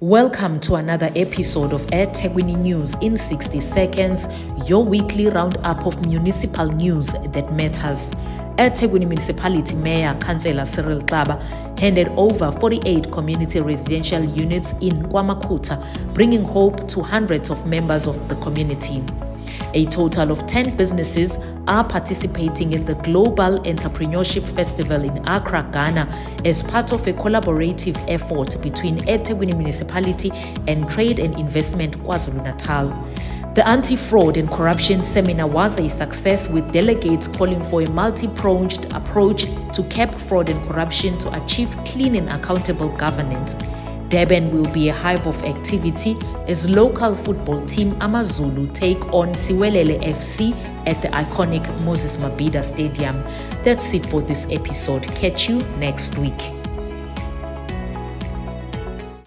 Welcome to another episode of eThekwini News in 60 seconds, your weekly roundup of municipal news that matters. eThekwini Municipality Mayor Councillor Cyril Xaba handed over 48 community residential units in KwaMakhutha, bringing hope to hundreds of members of the community. A total of 10 businesses are participating in the Global Entrepreneurship Festival in Accra, Ghana, as part of a collaborative effort between eThekwini Municipality and Trade and Investment KwaZulu-Natal. The Anti-Fraud and Corruption Seminar was a success, with delegates calling for a multi-pronged approach to cap fraud and corruption to achieve clean and accountable governance. Durban will be a hive of activity as local football team AmaZulu take on Siwelele FC at the iconic Moses Mabhida Stadium. That's it for this episode. Catch you next week.